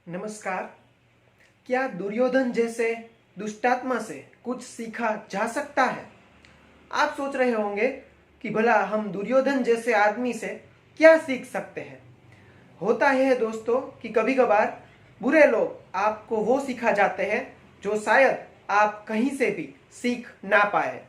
नमस्कार। क्या दुर्योधन जैसे दुष्टात्मा से कुछ सीखा जा सकता है? आप सोच रहे होंगे कि भला हम दुर्योधन जैसे आदमी से क्या सीख सकते हैं। होता यह है दोस्तों कि कभी कभार बुरे लोग आपको वो सिखा जाते हैं जो शायद आप कहीं से भी सीख ना पाए।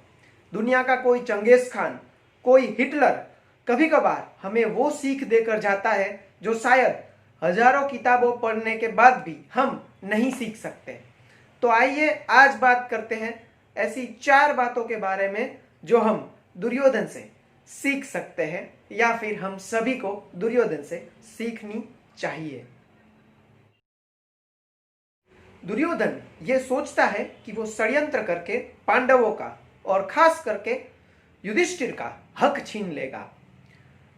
दुनिया का कोई चंगेज खान, कोई हिटलर कभी कभार हमें वो सीख देकर जाता है जो शायद हजारों किताबों पढ़ने के बाद भी हम नहीं सीख सकते। तो आइए आज बात करते हैं ऐसी 4 बातों के बारे में जो हम दुर्योधन से सीख सकते हैं या फिर हम सभी को दुर्योधन से सीखनी चाहिए। दुर्योधन ये सोचता है कि वो षड्यंत्र करके पांडवों का और खास करके युधिष्ठिर का हक छीन लेगा।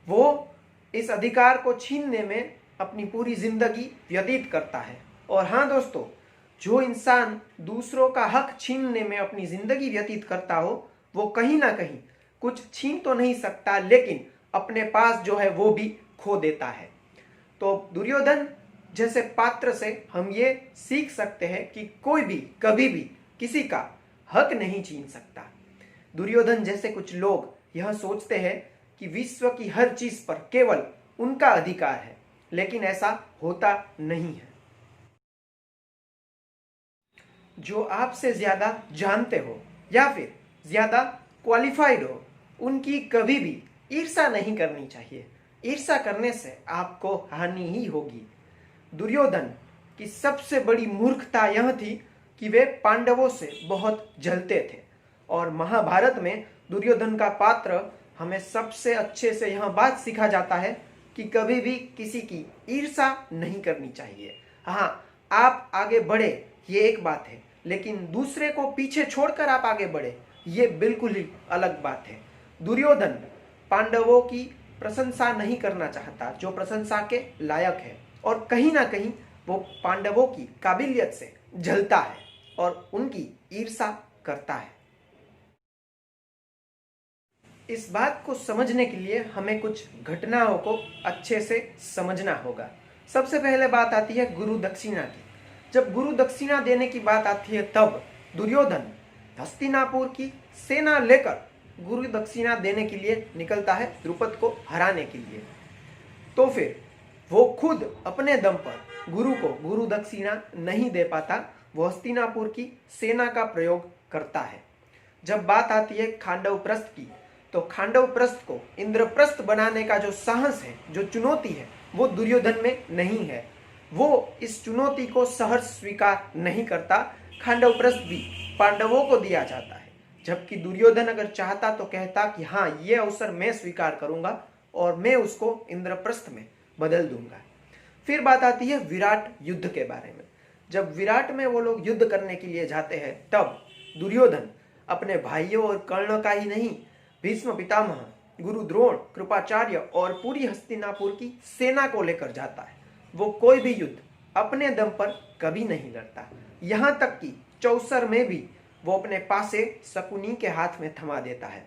वो इस अधिकार को छीनने में अपनी पूरी जिंदगी व्यतीत करता है। और हाँ दोस्तों, जो इंसान दूसरों का हक छीनने में अपनी जिंदगी व्यतीत करता हो वो कहीं ना कहीं कुछ छीन तो नहीं सकता, लेकिन अपने पास जो है वो भी खो देता है। तो दुर्योधन जैसे पात्र से हम ये सीख सकते हैं कि कोई भी कभी भी किसी का हक नहीं छीन सकता। दुर्योधन जैसे कुछ लोग यह सोचते हैं कि विश्व की हर चीज पर केवल उनका अधिकार है, लेकिन ऐसा होता नहीं है। जो आपसे ज्यादा जानते हो या फिर ज्यादा क्वालिफाइड हो, उनकी कभी भी ईर्ष्या नहीं करनी चाहिए। ईर्ष्या करने से आपको हानि ही होगी। दुर्योधन की सबसे बड़ी मूर्खता यह थी कि वे पांडवों से बहुत जलते थे। और महाभारत में दुर्योधन का पात्र हमें सबसे अच्छे से यह बात सिखा जाता है कि कभी भी किसी की ईर्ष्या नहीं करनी चाहिए। हाँ, आप आगे बढ़े ये एक बात है, लेकिन दूसरे को पीछे छोड़कर आप आगे बढ़े ये बिल्कुल ही अलग बात है। दुर्योधन पांडवों की प्रशंसा नहीं करना चाहता जो प्रशंसा के लायक है, और कहीं ना कहीं वो पांडवों की काबिलियत से जलता है और उनकी ईर्ष्या करता है। इस बात को समझने के लिए हमें कुछ घटनाओं को अच्छे से समझना होगा। सबसे पहले बात आती है गुरु दक्षिणा की। जब गुरु दक्षिणा देने की बात आती है तब दुर्योधन हस्तिनापुर की सेना लेकर गुरु दक्षिणा देने के लिए निकलता है, द्रुपद को हराने के लिए। तो फिर वो खुद अपने दम पर गुरु को गुरु दक्षिणा नहीं दे पाता, वो हस्तिनापुर की सेना का प्रयोग करता है। जब बात आती है खांडव प्रस्थ की, तो खांडव प्रस्थ को इंद्रप्रस्थ बनाने का जो साहस है, जो चुनौती है, वो दुर्योधन में नहीं है। वो इस चुनौती को सहर्ष स्वीकार नहीं करता। खांडव प्रस्थ भी पांडवों को दिया जाता है, जबकि दुर्योधन अगर चाहता तो कहता कि हाँ, ये अवसर मैं स्वीकार करूंगा और मैं उसको इंद्रप्रस्थ में बदल दूंगा। फिर बात आती है विराट युद्ध के बारे में। जब विराट में वो लोग युद्ध करने के लिए जाते हैं तब दुर्योधन अपने भाइयों और कर्ण का ही नहीं, भीष्म पितामह, गुरु द्रोण, कृपाचार्य और पूरी हस्तिनापुर की सेना को लेकर जाता है। वो कोई भी युद्ध अपने दम पर कभी नहीं लड़ता। यहाँ तक कि चौसर में भी वो अपने पासे शकुनी के हाथ में थमा देता है।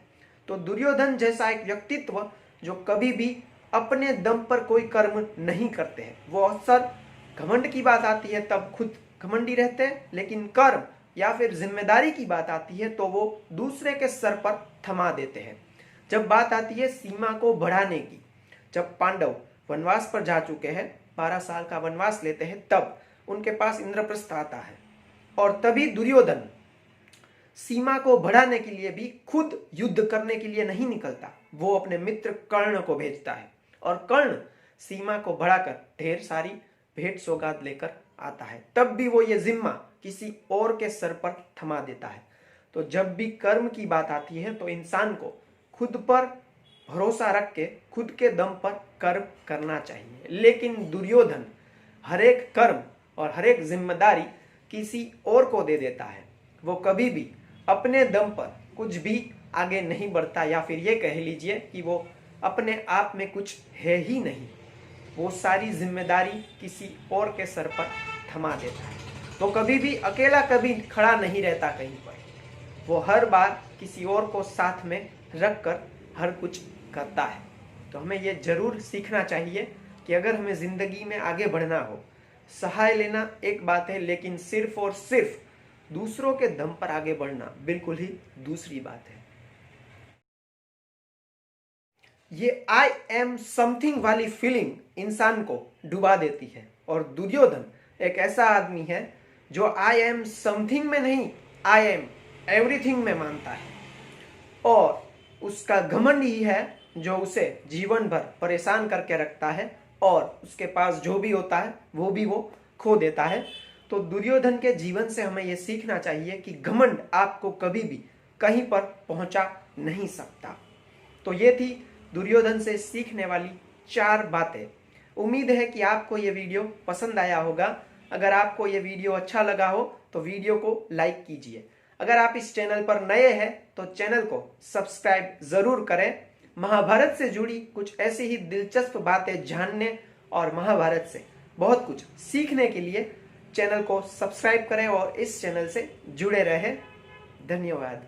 तो दुर्योधन जैसा एक व्यक्तित्व जो कभी भी अपने दम पर कोई कर्म नहीं करते हैं, वो अक्सर घमंड की बात आती है तब खुद घमंडी रहते हैं, लेकिन कर्म या फिर जिम्मेदारी की बात आती है तो वो दूसरे के सर पर थमा देते हैं। जब बात आती है सीमा को बढ़ाने की, जब पांडव वनवास पर जा चुके हैं, 12 साल का वनवास लेते हैं, तब उनके पास इंद्रप्रस्थ आता है और तभी दुर्योधन सीमा को बढ़ाने के लिए भी खुद युद्ध करने के लिए नहीं निकलता। वो अपने मित्र कर्ण को भेजता है और कर्ण सीमा को बढ़ाकर ढेर सारी भेंट सौगात लेकर आता है। तब भी वो ये जिम्मा किसी और के सर पर थमा देता है। तो जब भी कर्म की बात आती है तो इंसान को खुद पर भरोसा रख के खुद के दम पर कर्म करना चाहिए, लेकिन दुर्योधन हर एक कर्म और हर एक जिम्मेदारी किसी और को दे देता है। वो कभी भी अपने दम पर कुछ भी आगे नहीं बढ़ता, या फिर ये कह लीजिए कि वो अपने आप में कुछ है ही नहीं। वो सारी जिम्मेदारी किसी और के सर पर थमा देता है। वो कभी भी अकेला कभी खड़ा नहीं रहता कहीं पर। वो हर बार किसी और को साथ में रखकर हर कुछ करता है। तो हमें ये जरूर सीखना चाहिए कि अगर हमें जिंदगी में आगे बढ़ना हो सहाय लेना एक बात है, लेकिन सिर्फ और सिर्फ दूसरों के दम पर आगे बढ़ना बिल्कुल ही दूसरी बात है। ये आई एम समथिंग वाली फीलिंग इंसान को डुबा देती है, और दुर्योधन एक ऐसा आदमी है जो आई एम समथिंग में नहीं, आई एम एवरीथिंग में मानता है, और उसका घमंड ही है जो उसे जीवन भर परेशान करके रखता है, और उसके पास जो भी होता है वो भी वो खो देता है। तो दुर्योधन के जीवन से हमें यह सीखना चाहिए कि घमंड आपको कभी भी कहीं पर पहुंचा नहीं सकता। तो ये थी दुर्योधन से सीखने वाली 4 बातें। उम्मीद है कि आपको ये वीडियो पसंद आया होगा। अगर आपको ये वीडियो अच्छा लगा हो तो वीडियो को लाइक कीजिए। अगर आप इस चैनल पर नए हैं तो चैनल को सब्सक्राइब जरूर करें। महाभारत से जुड़ी कुछ ऐसी ही दिलचस्प बातें जानने और महाभारत से बहुत कुछ सीखने के लिए चैनल को सब्सक्राइब करें और इस चैनल से जुड़े रहें। धन्यवाद।